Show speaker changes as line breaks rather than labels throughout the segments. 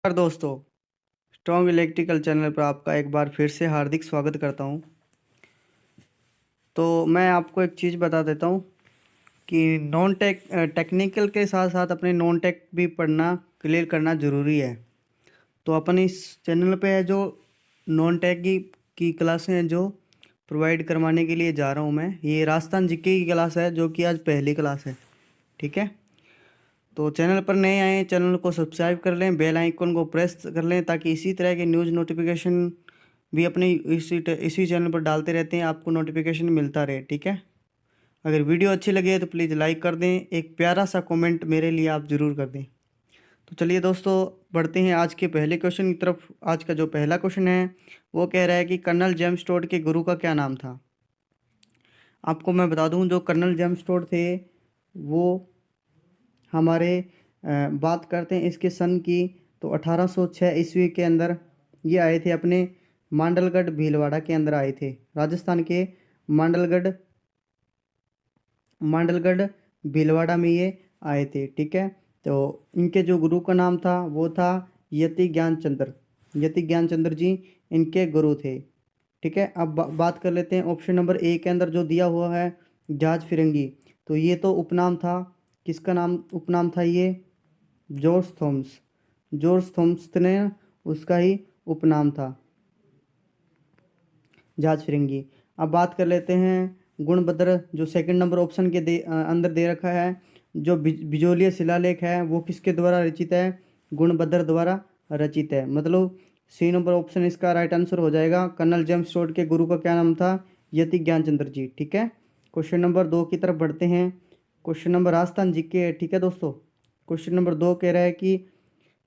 नमस्कार दोस्तों, strong electrical channel पर आपका एक बार फिर से हार्दिक स्वागत करता हूं। तो मैं आपको एक चीज़ बता देता हूं कि नॉन टेक्निकल के साथ साथ अपने नॉन टेक भी पढ़ना क्लियर करना ज़रूरी है। तो अपन इस चैनल पे है जो नॉन टेक की क्लासें हैं जो प्रोवाइड करवाने के लिए जा रहा हूं मैं। ये राजस्थान जीके की क्लास है जो कि आज पहली क्लास है, ठीक है। तो चैनल पर नए आए चैनल को सब्सक्राइब कर लें, बेल आइकन को प्रेस कर लें ताकि इसी तरह के न्यूज़ नोटिफिकेशन भी अपने इसी चैनल पर डालते रहते हैं, आपको नोटिफिकेशन मिलता रहे, ठीक है। अगर वीडियो अच्छी लगे तो प्लीज़ लाइक कर दें, एक प्यारा सा कमेंट मेरे लिए आप ज़रूर कर दें। तो चलिए दोस्तों, बढ़ते हैं आज के पहले क्वेश्चन की तरफ। आज का जो पहला क्वेश्चन है वो कह रहा है कि कर्नल जेम्स टोड के गुरु का क्या नाम था। आपको मैं बता दूं, जो कर्नल जेम्स टोड थे वो हमारे बात करते हैं इसके सन की, तो 1806 ईस्वी के अंदर ये आए थे, अपने मांडलगढ़ भीलवाड़ा के अंदर आए थे। राजस्थान के मांडलगढ़ मांडलगढ़ भीलवाड़ा में ये आए थे, ठीक है। तो इनके जो गुरु का नाम था वो था यति ज्ञानचंद्र। यति ज्ञानचंद्र जी इनके गुरु थे, ठीक है। अब बात कर लेते हैं ऑप्शन नंबर ए के अंदर जो दिया हुआ है जहाज फिरंगी। तो ये तो उपनाम था, किसका नाम उपनाम था ये? George Thoms. जॉर्ज थॉम्स ने उसका ही उपनाम था जहाज फिरंगी। अब बात कर लेते हैं गुणभद्र, जो सेकंड नंबर ऑप्शन के अंदर दे रखा है। जो बिजोलिया शिलालेख है वो किसके द्वारा रचित है? गुणभद्र द्वारा रचित है। मतलब सी नंबर ऑप्शन इसका राइट आंसर हो जाएगा। कर्नल जेम्स टोड के गुरु का क्या नाम था? यति ज्ञानचंद्र जी, ठीक है। क्वेश्चन नंबर 2 की तरफ बढ़ते हैं। क्वेश्चन नंबर राजस्थान जीके है, ठीक है दोस्तों। क्वेश्चन नंबर 2 कह रहा है कि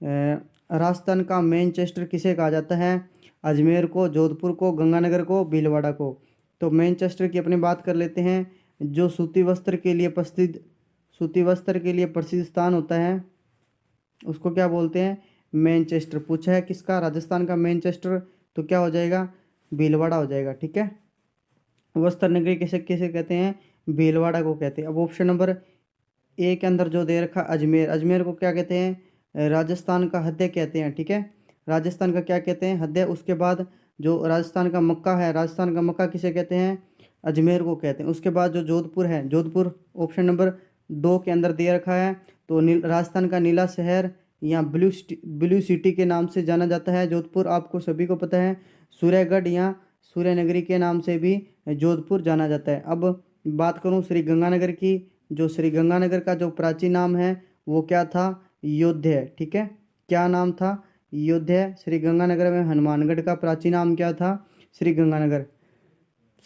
राजस्थान का मैनचेस्टर किसे कहा जाता है? अजमेर को, जोधपुर को, गंगानगर को, भीलवाड़ा को। तो मैनचेस्टर की अपनी बात कर लेते हैं। जो सूती वस्त्र के लिए प्रसिद्ध स्थान होता है उसको क्या बोलते हैं? मैनचेस्टर। पूछा है किसका? राजस्थान का मैनचेस्टर, तो क्या हो जाएगा? भीलवाड़ा हो जाएगा, ठीक है। वस्त्र नगरी किसे किसे कहते हैं? भीलवाड़ा को कहते हैं। अब ऑप्शन नंबर ए के अंदर जो दे रखा अजमेर, अजमेर को क्या कहते हैं? राजस्थान का हृदय कहते हैं, ठीक है। राजस्थान का क्या कहते हैं? हृदय। उसके बाद जो राजस्थान का मक्का है, राजस्थान का मक्का किसे कहते हैं? अजमेर को कहते हैं। उसके बाद जो जोधपुर है, जोधपुर ऑप्शन नंबर 2 के अंदर दे रखा है। तो राजस्थान का नीला शहर या ब्लू सिटी के नाम से जाना जाता है जोधपुर, आपको सभी को पता है। सूर्यगढ़ या सूर्यनगरी के नाम से भी जोधपुर जाना जाता है। अब बात करूं श्री गंगानगर की, जो श्री गंगानगर का जो प्राचीन नाम है वो क्या था? योध्या, ठीक है। क्या नाम था? योध्या। श्री गंगानगर में हनुमानगढ़ का प्राचीन नाम क्या था? श्री गंगानगर।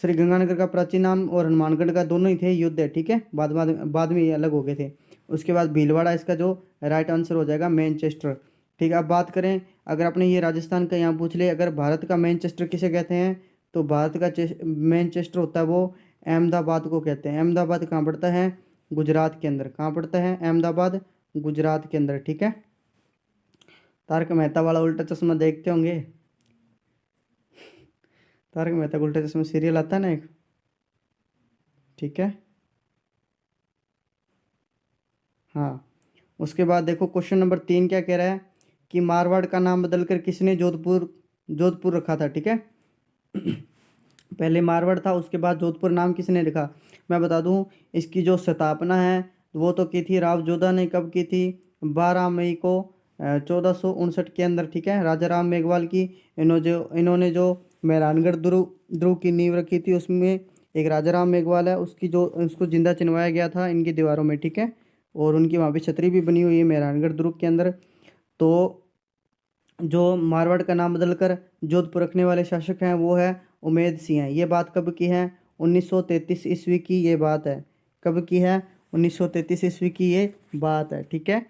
श्री गंगानगर का प्राचीन नाम और हनुमानगढ़ का दोनों ही थे योध्या, ठीक है। बाद में ये अलग हो गए थे। उसके बाद भीलवाड़ा इसका जो राइट आंसर हो जाएगा, मैनचेस्टर, ठीक है। अब बात करें, अगर आपने ये राजस्थान का यहाँ पूछ ले, अगर भारत का मैनचेस्टर किसे कहते हैं, तो भारत का मैनचेस्टर होता है वो अहमदाबाद को कहते हैं। अहमदाबाद कहाँ पड़ता है? गुजरात के अंदर। कहाँ पड़ता है? अहमदाबाद गुजरात के अंदर, ठीक है। तारक मेहता वाला उल्टा चश्मा देखते होंगे। तारक मेहता का उल्टा चश्मा सीरियल आता है ना एक, ठीक है। हाँ, उसके बाद देखो क्वेश्चन नंबर 3 क्या कह रहा है कि मारवाड़ का नाम बदलकर किसने जोधपुर जोधपुर रखा था, ठीक है। पहले मारवाड़ था, उसके बाद जोधपुर नाम किसने लिखा? मैं बता दूं, इसकी जो स्थापना है वो तो की थी राव जोधा ने। कब की थी? 12 मई को 1459 के अंदर, ठीक है। राजा राम मेघवाल की इन्होंने जो मेहरानगढ़ ध्रुव ध्रुव की नींव रखी थी, उसमें एक राजा राम मेघवाल है, उसको जिंदा चिनवाया गया था इनकी दीवारों में, ठीक है। और उनकी वहाँ पे छतरी भी बनी हुई है मेहरानगढ़ दुर्ग के अंदर। तो जो मारवाड़ का नाम बदलकर जोधपुर रखने वाले शासक हैं वो है उमेद सिंह हैं। ये बात कब की है? 1933 ईस्वी की ये बात है। कब की है? 1933 ईस्वी की ये बात है, ठीक है।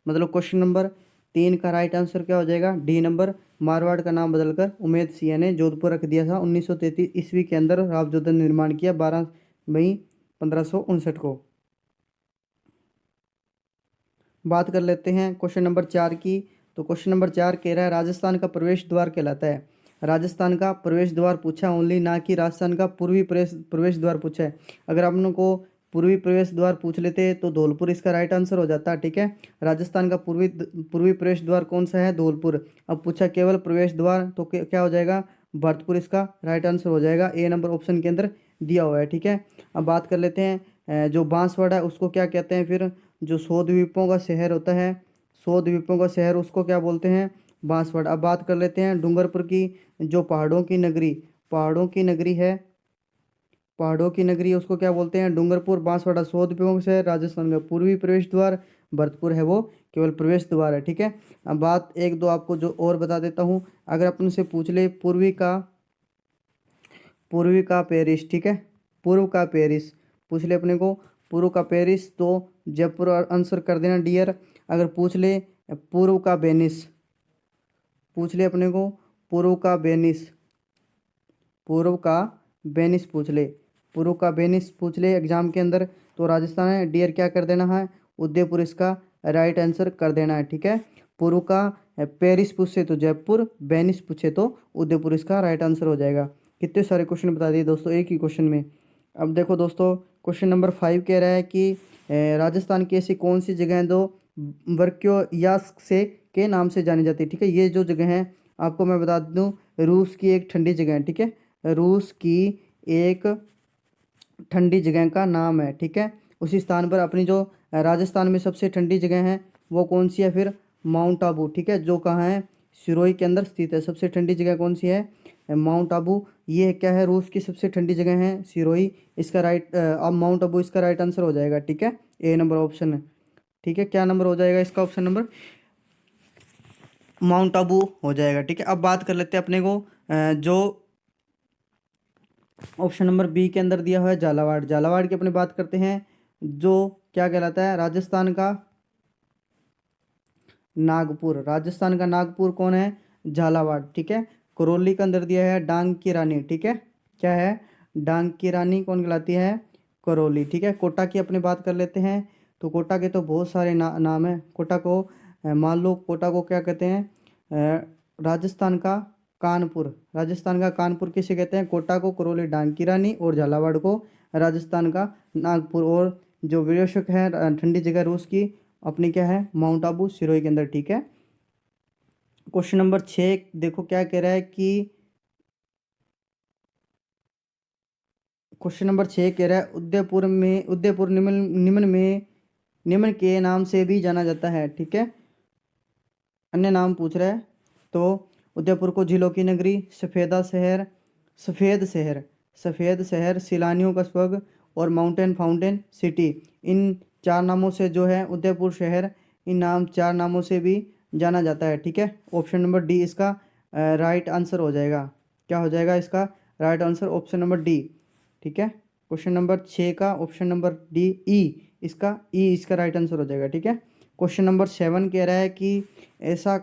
मतलब क्वेश्चन नंबर 3 का राइट आंसर क्या हो जाएगा? D number. मारवाड़ का नाम बदलकर उमेद सिंह ने जोधपुर रख दिया था 1933 ईस्वी के अंदर। राव जोधा ने निर्माण किया 12 मई 1559 को। बात कर लेते हैं क्वेश्चन नंबर 4 की। तो क्वेश्चन नंबर 4 कह रहा है राजस्थान का प्रवेश द्वार कहलाता है। राजस्थान का प्रवेश द्वार पूछा ओनली, ना कि राजस्थान का पूर्वी प्रवेश प्रवेश द्वार पूछा है। अगर आप लोगों को पूर्वी प्रवेश द्वार पूछ लेते तो धौलपुर इसका राइट आंसर हो जाता। ठीक है, राजस्थान का पूर्वी पूर्वी प्रवेश द्वार कौन सा है? धौलपुर। अब पूछा केवल प्रवेश द्वार तो क्या हो जाएगा? भरतपुर इसका राइट आंसर हो जाएगा, ए नंबर ऑप्शन के अंदर दिया हुआ है। ठीक है, अब बात कर लेते हैं जो बांसवाड़ा है उसको क्या कहते हैं? फिर जो 100 द्वीपों का शहर होता है, 100 द्वीपों का शहर, उसको क्या बोलते हैं? बांसवाड़ा। अब बात कर लेते हैं डूंगरपुर की, जो पहाड़ों की नगरी, पहाड़ों की नगरी है, पहाड़ों की नगरी, उसको क्या बोलते हैं? डूंगरपुर। बांसवाड़ा 100 द्वीपों से राजस्थान का पूर्वी प्रवेश द्वार, भरतपुर है वो केवल प्रवेश द्वार है। ठीक है, अब बात एक दो आपको जो और बता देता हूँ। अगर अपन से पूछ ले पूर्वी का पेरिस, ठीक है, पूर्व का पेरिस पूछ ले अपने को, पूर्व का पेरिस तो जयपुर आंसर कर देना डियर। अगर पूछ ले पूर्व का वेनिस, पूछ ले अपने को पूर्व का वेनिस, पूर्व का वेनिस पूछ ले, पूर्व का वेनिस पूछ ले एग्जाम के अंदर तो राजस्थान है डियर, क्या कर देना है? उदयपुर इसका राइट आंसर कर देना है। ठीक है, पूर्व का पेरिस पूछे तो जयपुर, वेनिस पूछे तो उदयपुर इसका राइट आंसर हो जाएगा। कितने सारे क्वेश्चन बता दिए दोस्तों एक ही क्वेश्चन में। अब देखो दोस्तों, क्वेश्चन नंबर 5 कह रहा है कि राजस्थान की ऐसी कौन सी जगह है जो वर्क्योयास से के नाम से जानी जाती है? ठीक है, ये जो जगह है आपको मैं बता दूं, रूस की एक ठंडी जगह है। ठीक है, रूस की एक ठंडी जगह का नाम है। ठीक है, उसी स्थान पर अपनी जो राजस्थान में सबसे ठंडी जगह है वो कौन सी है? फिर माउंट आबू। ठीक है, जो कहाँ है? सिरोही के अंदर स्थित है। सबसे ठंडी जगह कौन सी है? माउंट आबू। ये क्या है? रूस की सबसे ठंडी जगह है सिरोही। इसका राइट अब माउंट आबू इसका राइट आंसर हो जाएगा। ठीक है, ए नंबर ऑप्शन है। ठीक है, क्या नंबर हो जाएगा इसका? ऑप्शन नंबर माउंट आबू हो जाएगा। ठीक है, अब बात कर लेते हैं अपने को जो ऑप्शन नंबर बी के अंदर दिया हुआ है झालावाड़। झालावाड़ की अपनी बात करते हैं, जो क्या कहलाता है? राजस्थान का नागपुर। राजस्थान का नागपुर कौन है? झालावाड़। ठीक है, करौली के अंदर दिया है डांग की रानी। ठीक है, क्या है? डांग की रानी कौन कहलाती है? करौली। ठीक है, कोटा की अपनी बात कर लेते हैं तो कोटा के तो बहुत सारे नाम है। कोटा को मान लो, कोटा को क्या कहते हैं? राजस्थान का कानपुर। राजस्थान का कानपुर किसे कहते हैं? कोटा को करौली डांग की रानी और झालावाड़ को राजस्थान का नागपुर। और जो विदेशक है ठंडी जगह रूस की अपनी क्या है? माउंट आबू सिरोही के अंदर। ठीक है, क्वेश्चन नंबर 6 देखो क्या कह रहा है कि क्वेश्चन नंबर 6 कह रहा है उदयपुर निम्न के नाम से भी जाना जाता है। ठीक है, अन्य नाम पूछ रहा है तो उदयपुर को झीलों की नगरी, सफ़ेद शहर, सफ़ेद शहर, सैलानियों का स्वर्ग और माउंटेन फाउंटेन सिटी, इन चार नामों से जो है उदयपुर शहर, इन चार नामों से भी जाना जाता है। ठीक है, ऑप्शन नंबर डी इसका राइट आंसर हो जाएगा। क्या हो जाएगा इसका right answer? Option number D. ठीक है, क्वेश्चन नंबर 6 का ऑप्शन नंबर डी, इसका राइट आंसर हो जाएगा। ठीक है, क्वेश्चन नंबर 7 कह रहा है कि ऐसा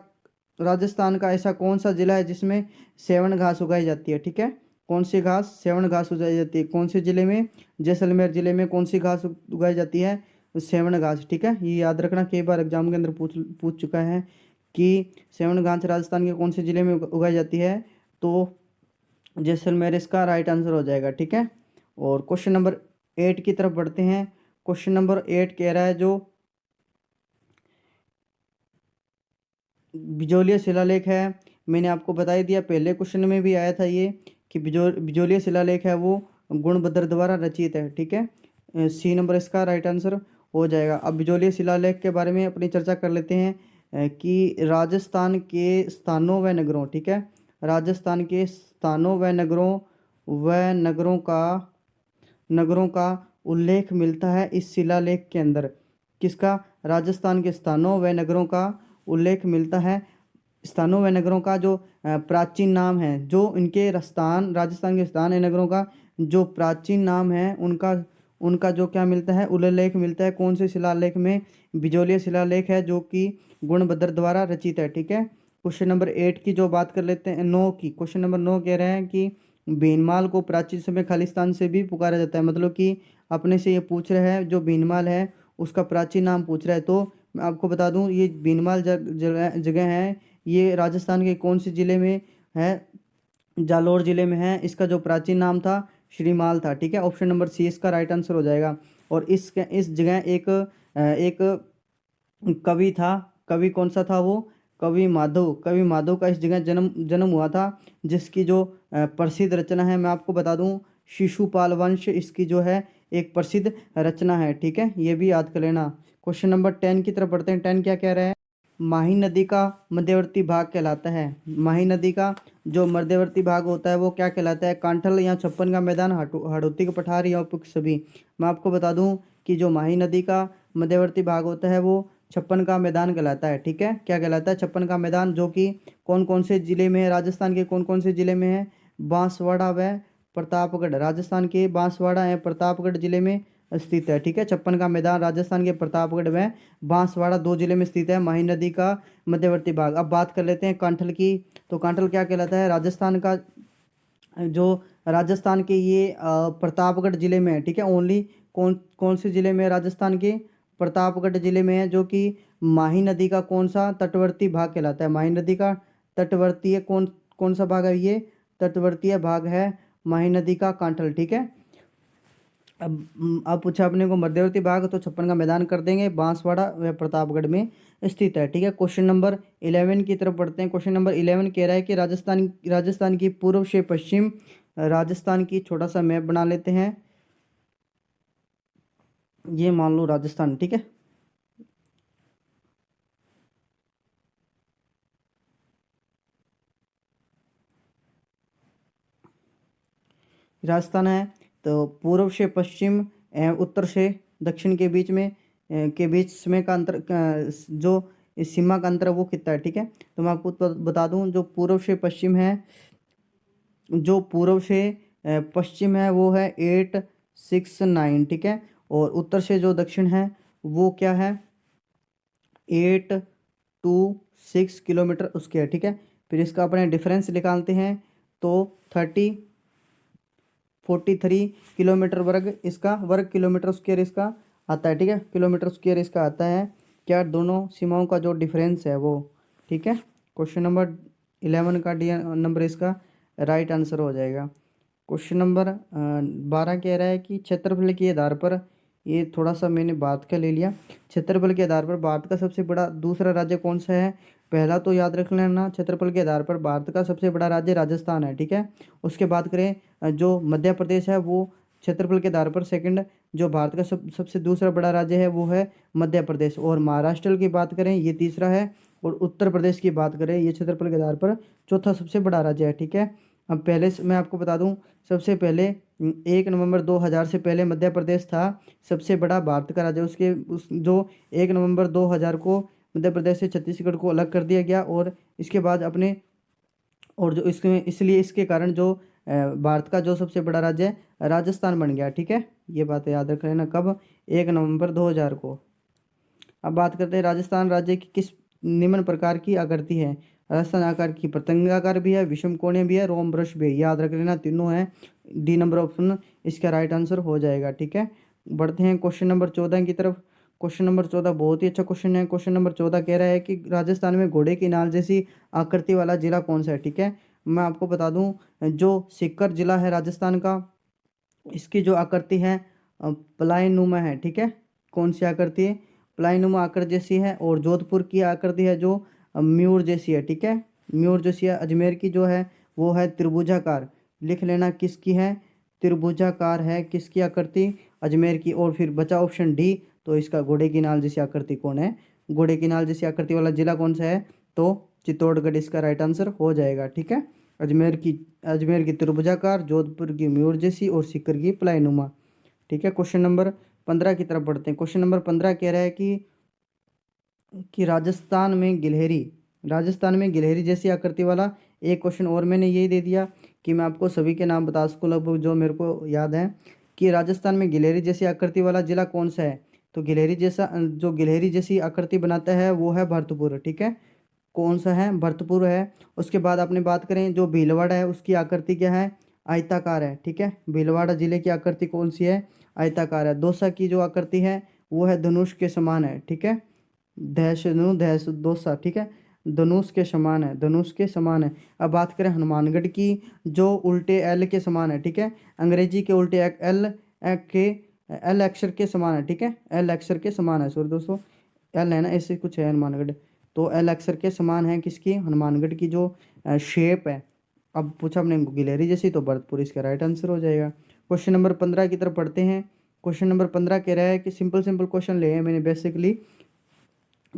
राजस्थान का ऐसा कौन सा जिला है जिसमें सेवन घास उगाई जाती है? ठीक है, कौन सी घास? सेवन घास उगाई जाती है। कौन से जिले में? जैसलमेर जिले में कौन सी घास उगाई जाती है? सेवन घास। ठीक है, ये याद रखना, कई बार एग्जाम के अंदर पूछ चुका है कि सेवन घास राजस्थान के कौन से जिले में उगाई जाती है, तो जैसलमेर इसका राइट आंसर हो जाएगा। ठीक है, और क्वेश्चन नंबर 8 की तरफ बढ़ते हैं। क्वेश्चन नंबर 8 कह रहा है जो बिजोलिया शिलालेख है, मैंने आपको बता ही दिया, पहले क्वेश्चन में भी आया था ये कि बिजोलिया शिलालेख है वो गुणभद्र द्वारा रचित है। ठीक है, सी नंबर इसका राइट आंसर हो जाएगा। अब बिजोलिया शिलालेख के बारे में अपनी चर्चा कर लेते हैं कि राजस्थान के स्थानों व नगरों, ठीक है, राजस्थान के स्थानों व नगरों का उल्लेख मिलता है इस शिलालेख के अंदर। किसका? राजस्थान के स्थानों व नगरों का उल्लेख मिलता है। स्थानों व नगरों का जो प्राचीन नाम है, जो इनके स्थान, राजस्थान के स्थान व नगरों का जो प्राचीन नाम है, उनका जो क्या मिलता है? उल्लेख मिलता है। कौन से शिलालेख में? बिजोलिया शिलालेख है जो कि गुणभद्र द्वारा रचित है। ठीक है, क्वेश्चन नंबर 8 की जो बात कर लेते हैं, 9 की, क्वेश्चन नंबर 9 कह रहे हैं कि भीनमाल को प्राचीन समय खालिस्तान से भी पुकारा जाता है। मतलब कि अपने से ये पूछ रहे हैं, जो भीनमाल है उसका प्राचीन नाम पूछ रहा है। तो मैं आपको बता दूं, ये भीनमाल जगह है, ये राजस्थान के कौन से ज़िले में है? जालोर ज़िले में है। इसका जो प्राचीन नाम था श्रीमाल था। ठीक है, ऑप्शन नंबर सी इसका राइट आंसर हो जाएगा। और इस जगह एक कवि था। कवि कौन सा था वो? कवि माधव का इस जगह जन्म जन्म हुआ था, जिसकी जो प्रसिद्ध रचना है मैं आपको बता दूं, शिशुपाल वंश इसकी जो है एक प्रसिद्ध रचना है। ठीक है, ये भी याद कर लेना। क्वेश्चन नंबर 10 की तरफ बढ़ते हैं। 10 क्या कह रहा है? माही नदी का मध्यवर्ती भाग कहलाता है। माही नदी का जो मध्यवर्ती भाग होता है वो क्या कहलाता है? कांठल या छप्पन का मैदान, हाड़ौती का पठार या उपयुक्त सभी। मैं आपको बता दूं कि जो माही नदी का मध्यवर्ती भाग होता है वो छप्पन का मैदान कहलाता है। ठीक है, क्या कहलाता है? छप्पन का मैदान, जो कि कौन कौन से जिले में है? राजस्थान के कौन कौन से जिले में है? बांसवाड़ा व प्रतापगढ़। राजस्थान के बांसवाड़ा एवं प्रतापगढ़ जिले में स्थित है। ठीक है, छप्पन का मैदान राजस्थान के प्रतापगढ़ में बांसवाड़ा 2 जिले में स्थित है, माही नदी का मध्यवर्ती भाग। अब बात कर लेते हैं कांठल की। तो कांठल क्या कहलाता है? राजस्थान का जो राजस्थान के ये प्रतापगढ़ जिले में है। ठीक है, ओनली कौन कौन से जिले में है? राजस्थान के प्रतापगढ़ जिले में है, जो कि माही नदी का कौन सा तटवर्ती भाग कहलाता है? माही नदी का तटवर्तीय कौन कौन सा भाग है? ये तटवर्तीय भाग है माही नदी का कांठल। ठीक है, अब पूछा अपने को मध्यवर्ती भाग, तो छप्पन का मैदान कर देंगे, बांसवाड़ा व प्रतापगढ़ में स्थित है। ठीक है, क्वेश्चन नंबर 11 की तरफ बढ़ते हैं। क्वेश्चन नंबर 11 कह रहा है कि राजस्थान की पूर्व से पश्चिम, राजस्थान की छोटा सा मैप बना लेते हैं। ये मान लो राजस्थान। ठीक है, राजस्थान है, तो पूर्व से पश्चिम एवं उत्तर से दक्षिण के बीच में के बीच समय का अंतर जो इस सीमा का अंतर है वो कितना है? ठीक है, तो मैं आपको बता दूं, जो पूर्व से पश्चिम है, जो पूर्व से पश्चिम है वो है 869। ठीक है, और उत्तर से जो दक्षिण है वो क्या है? 826 किलोमीटर उसके है। ठीक है, फिर इसका अपने डिफरेंस निकालते हैं, तो 43 किलोमीटर वर्ग किलोमीटर स्क्वायर इसका आता है। ठीक है, किलोमीटर स्क्वायर इसका आता है। क्या? दोनों सीमाओं का जो डिफरेंस है वो। ठीक है, क्वेश्चन नंबर 11 का डी नंबर इसका राइट आंसर हो जाएगा। क्वेश्चन नंबर 12 कह रहा है कि क्षेत्रफल के आधार पर, ये थोड़ा सा मैंने बात का ले लिया, क्षेत्रफल के आधार पर भारत का सबसे बड़ा दूसरा राज्य कौन सा है? पहला तो याद रख लेना, क्षेत्रफल के आधार पर भारत का सबसे बड़ा राज्य राजस्थान है। ठीक है, उसके बात करें जो मध्य प्रदेश है वो क्षेत्रफल के आधार पर सेकंड, जो भारत का सबसे दूसरा बड़ा राज्य है वो है मध्य प्रदेश। और महाराष्ट्र की बात करें ये तीसरा है, और उत्तर प्रदेश की बात करें ये क्षेत्रफल के आधार पर चौथा सबसे बड़ा राज्य है। ठीक है, अब पहले से मैं आपको बता दूं, सबसे पहले 1 नवंबर 2000 से पहले मध्य प्रदेश था सबसे बड़ा भारत का राज्य। उसके उस जो 1 नवंबर 2000 को मध्य प्रदेश से छत्तीसगढ़ को अलग कर दिया गया, और इसके बाद अपने और जो इसमें इसलिए इसके कारण जो भारत का जो सबसे बड़ा राज्य है राजस्थान बन गया। ठीक है, ये बात याद रख लेना। कब? 1 नवंबर 2000 को। अब बात करते हैं राजस्थान राज्य की किस निम्न प्रकार की आकृति है? राजस्थान आकार की पतंगाकार भी है, विषम कोणीय भी है, रोम ब्रश भी है। याद रख लेना, तीनों है। डी नंबर ऑप्शन इसका राइट आंसर हो जाएगा। ठीक है, बढ़ते हैं क्वेश्चन नंबर 14 की तरफ। क्वेश्चन नंबर 14 बहुत ही अच्छा क्वेश्चन है। क्वेश्चन नंबर 14 कह रहा है कि राजस्थान में घोड़े की नाल जैसी आकृति वाला जिला कौन सा है? ठीक है, मैं आपको बता दूं, जो सीकर जिला है राजस्थान का, इसकी जो आकृति है प्लाईनुमा है। ठीक है, कौन सी आकृति है? प्लाईनुमा आकृति जैसी है। और जोधपुर की आकृति है जो मयूर जैसी है। ठीक है, मयूर जैसी है। अजमेर की जो है वो है त्रिभुजाकार। लिख लेना, किसकी है? त्रिभुजाकार है किसकी आकृति? अजमेर की। और फिर बचा ऑप्शन डी, तो इसका घोड़े की नाल जैसी आकृति कौन है? घोड़े की नाल जैसी आकृति वाला जिला कौन सा है? तो चित्तौड़गढ़ इसका राइट आंसर हो जाएगा। ठीक है, अजमेर की त्रिभुजाकार, जोधपुर की मयूर जैसी, और सीकर की प्लाईनुमा। ठीक है, क्वेश्चन नंबर 15 की तरफ बढ़ते हैं। क्वेश्चन नंबर 15 कह रहा है कि राजस्थान में गिलहरी जैसी आकृति वाला एक क्वेश्चन और मैंने यही दे दिया कि मैं आपको सभी के नाम बता सकूँ लगभग जो मेरे को याद है, कि राजस्थान में गिलहरी जैसी आकृति वाला जिला कौन सा है? तो गिलहरी जैसी आकृति बनाता है वो है भरतपुर। ठीक है, कौन सा है? भरतपुर है। उसके बाद आपने बात करें जो भीलवाड़ा है उसकी आकृति क्या है? आयताकार है। ठीक है, भीलवाड़ा जिले की आकृति कौन सी है? आयताकार है। दौसा की जो आकृति है वो है धनुष के समान है। ठीक है, धैर्य दौसा। ठीक है, धनुष के समान है, धनुष के समान है। अब बात करें हनुमानगढ़ की, जो उल्टे एल के समान है। ठीक है, अंग्रेजी के उल्टे एल के एल अक्षर के समान है, ठीक है, एल अक्षर के समान है, सॉरी दोस्तों, एल है ना, ऐसे कुछ है हनुमानगढ़, तो एल अक्षर के समान है किसकी, हनुमानगढ़ की जो शेप है। अब पूछा अपने गिलहरी जैसी, तो भरतपुर इसका राइट आंसर हो जाएगा। क्वेश्चन नंबर 15 की तरफ पढ़ते हैं। क्वेश्चन नंबर 15 कह रहा है कि सिंपल सिंपल क्वेश्चन ले हैं मैंने बेसिकली,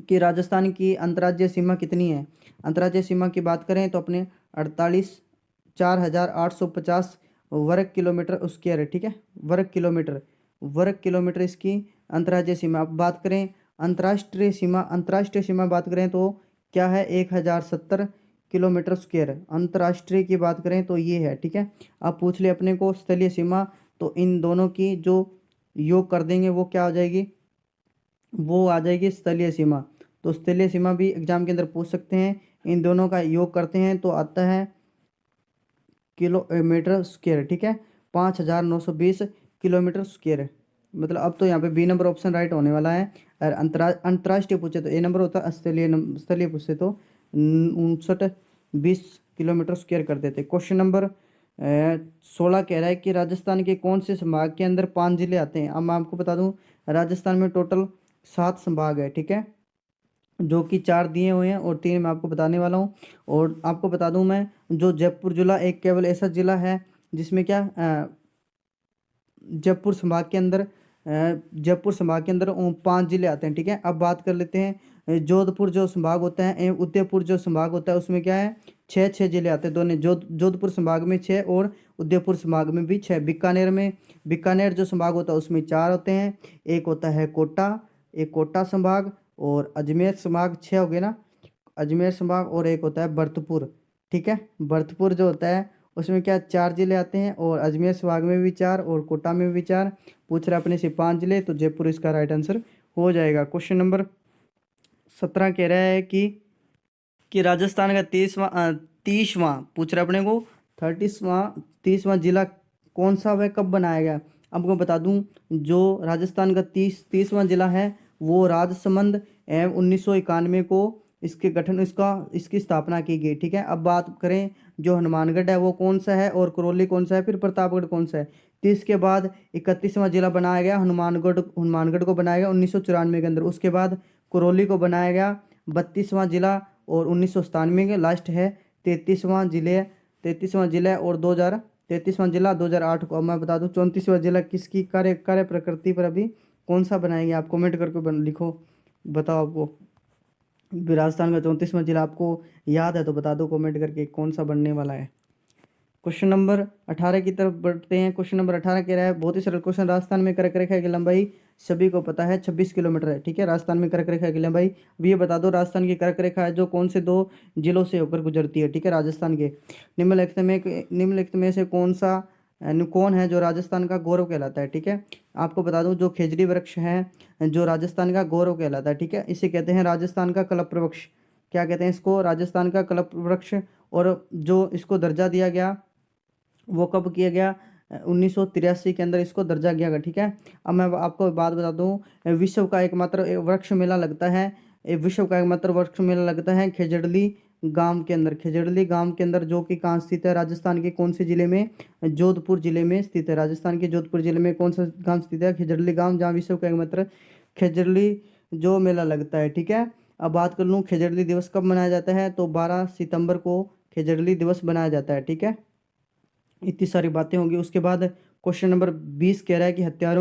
कि राजस्थान की अंतर्राज्यीय सीमा कितनी है। अंतर्राज्यीय सीमा की बात करें तो अपने 48,4850 वर्ग किलोमीटर स्क्वायर है, ठीक है, वर्ग किलोमीटर इसकी अंतर्राज्यीय सीमा। अब बात करें अंतर्राष्ट्रीय सीमा बात करें तो क्या है, 1070 किलोमीटर स्क्वायर। अंतर्राष्ट्रीय की बात करें तो ये है, ठीक है। अब पूछ ले अपने को स्थलीय सीमा, तो इन दोनों की जो योग कर देंगे वो क्या हो जाएगी, वो आ जाएगी स्थलीय सीमा। तो स्थलीय सीमा भी एग्जाम के अंदर पूछ सकते हैं, इन दोनों का योग करते हैं तो आता है किलोमीटर स्क्वायर, ठीक है, 5,920 किलोमीटर स्क्वायर। मतलब अब तो यहाँ पे बी नंबर ऑप्शन राइट होने वाला है। और अंतर्राष्ट्रीय पूछे तो ए नंबर होता है, स्थलीय पूछे तो 5920 किलोमीटर स्क्वायर कर देते। क्वेश्चन नंबर 16 कह रहा है कि राजस्थान के कौन से संभाग के अंदर 5 जिले आते हैं। अब मैं आपको बता दूं, राजस्थान में टोटल 7 संभाग है, ठीक है, जो कि 4 दिए हुए हैं और 3 मैं आपको बताने वाला हूँ। और आपको बता दूं मैं, जो जयपुर जिला एक केवल ऐसा जिला है जिसमें क्या जयपुर संभाग के अंदर 5 जिले आते हैं, ठीक है। अब बात कर लेते हैं जोधपुर जो संभाग होता है एवं उदयपुर जो संभाग होता है, उसमें क्या है, 6 जिले आते हैं दोनों। जोधपुर संभाग में 6 और उदयपुर संभाग में भी 6। बीकानेर जो संभाग होता है उसमें 4 होते हैं, एक होता है कोटा संभाग, और अजमेर संभाग 6 हो गए ना, अजमेर संभाग, और एक होता है भरतपुर, ठीक है। भरतपुर जो होता है उसमें क्या 4 जिले आते हैं, और अजमेर संभाग में भी 4 और कोटा में भी 4। पूछ रहा अपने से 5 जिले, तो जयपुर इसका राइट आंसर हो जाएगा। क्वेश्चन नंबर 17 कह रहा है कि राजस्थान का 30वां पूछ रहा अपने को 30वां जिला कौन सा, वह कब बनाया गया। आपको बता दूं, जो राजस्थान का 30वां जिला है वो राजसमंद एवं 1991 को इसकी स्थापना की गई, ठीक है। अब बात करें, जो हनुमानगढ़ है वो कौन सा है, और करौली कौन सा है, फिर प्रतापगढ़ कौन सा है। 30 के बाद 31वां जिला बनाया गया हनुमानगढ़ को बनाया गया 1994 के अंदर। उसके बाद करौली को बनाया गया 32वां जिला, और 1997 के लास्ट है 33वां जिला, और 33वां जिला 2008 को। अब मैं बता दूं 34वां जिला किसकी कार्य प्रकृति पर अभी कौन सा बनाएंगे, आप कमेंट करके लिखो, बताओ आपको राजस्थान का 34वां जिला आपको याद है तो बता दो कमेंट करके कौन सा बनने वाला है। क्वेश्चन नंबर 18 की तरफ बढ़ते हैं। क्वेश्चन नंबर 18 कह रहा है, बहुत ही सरल क्वेश्चन, राजस्थान में कर्क रेखा की लंबाई सभी को पता है 26 किलोमीटर है, ठीक है। राजस्थान में कर्क रेखा की लंबाई, अब ये बता दो राजस्थान की कर्क रेखा है जो कौन से 2 जिलों से होकर गुजरती है, ठीक है, राजस्थान के। निम्नलिखित में से कौन है जो राजस्थान का गौरव कहलाता है, ठीक है। आपको बता दूं, जो खेजड़ी वृक्ष है जो राजस्थान का गौरव कहलाता है, ठीक है, इसे कहते हैं राजस्थान का कल्प वृक्ष। क्या कहते हैं इसको, राजस्थान का कल्प वृक्ष। और जो इसको दर्जा दिया गया वो कब किया गया, 1983 के अंदर इसको दर्जा किया गया, ठीक है। अब मैं आपको बात बता दूं, विश्व का एकमात्र वृक्ष मेला लगता है, विश्व का एकमात्र वृक्ष मेला लगता है खेजड़ली गांव के अंदर, जो कि कहाँ स्थित है, राजस्थान के कौन से जिले में, जोधपुर जिले में स्थित है। राजस्थान के जोधपुर जिले में कौन सा गांव स्थित है, खेजड़ली गांव, जहाँ विश्व का एकमात्र खेजड़ली जो मेला लगता है, ठीक है। अब बात कर लूँ खेजड़ली दिवस कब मनाया जाता है, तो 12 सितंबर को खेजड़ली दिवस मनाया जाता है, ठीक है। इतनी सारी बातें होंगी। उसके बाद क्वेश्चन नंबर 20 कह रहा है कि हथियार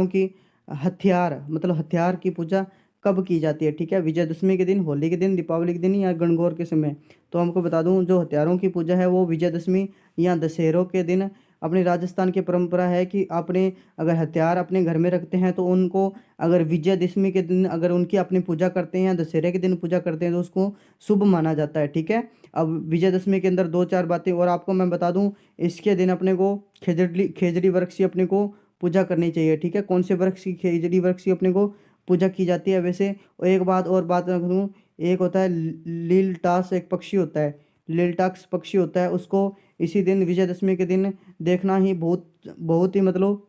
की पूजा कब की जाती है, ठीक है, विजयदशमी के दिन, होली के दिन, दीपावली के दिन, या गणगौर के समय। तो हमको बता दूं, जो हथियारों की पूजा है वो विजयदशमी या दशहरों के दिन। अपनी राजस्थान की परंपरा है कि अपने अगर हथियार अपने घर में रखते हैं तो उनको अगर विजयदशमी के दिन अगर उनकी अपनी पूजा करते हैं, दशहरे के दिन पूजा करते हैं, तो उसको शुभ माना जाता है, ठीक है। अब विजयदशमी के अंदर 2-4 बातें और आपको मैं बता दूं, इसके दिन अपने को खेजड़ी वृक्ष की अपने को पूजा करनी चाहिए, ठीक है। कौन से वृक्ष की, खेजड़ी वृक्ष की अपने को पूजा की जाती है वैसे। और एक बात रख दूं, एक होता है लीलटास, एक पक्षी होता है, लीलटाक्स पक्षी होता है, उसको इसी दिन विजयदशमी के दिन देखना ही बहुत बहुत ही मतलब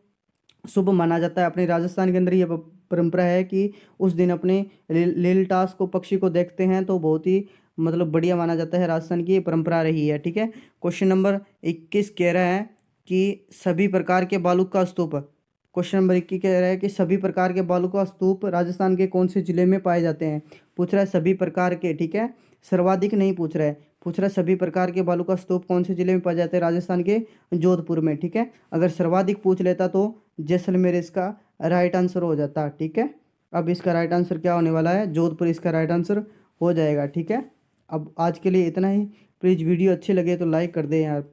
शुभ माना जाता है। अपने राजस्थान के अंदर ये परंपरा है कि उस दिन अपने लीलटास को, पक्षी को देखते हैं तो बहुत ही मतलब बढ़िया माना जाता है। राजस्थान की ये परंपरा रही है, ठीक है। क्वेश्चन नंबर 21 कह रहा है कि सभी प्रकार के बालू का स्तूप क्वेश्चन नंबर 21 कह रहा है कि सभी प्रकार के बालू का स्तूप राजस्थान के कौन से जिले में पाए जाते हैं। पूछ रहा है सभी प्रकार के, ठीक है, सर्वाधिक नहीं पूछ रहा है, पूछ रहा है सभी प्रकार के बालू का स्तूप कौन से जिले में पाए जाते हैं, राजस्थान के जोधपुर में, ठीक है। अगर सर्वाधिक पूछ लेता तो जैसलमेर इसका राइट आंसर हो जाता, ठीक है। अब इसका राइट आंसर क्या होने वाला है, जोधपुर इसका राइट आंसर हो जाएगा, ठीक है। अब आज के लिए इतना ही। प्लीज़ वीडियो अच्छे लगे तो लाइक कर दें यार।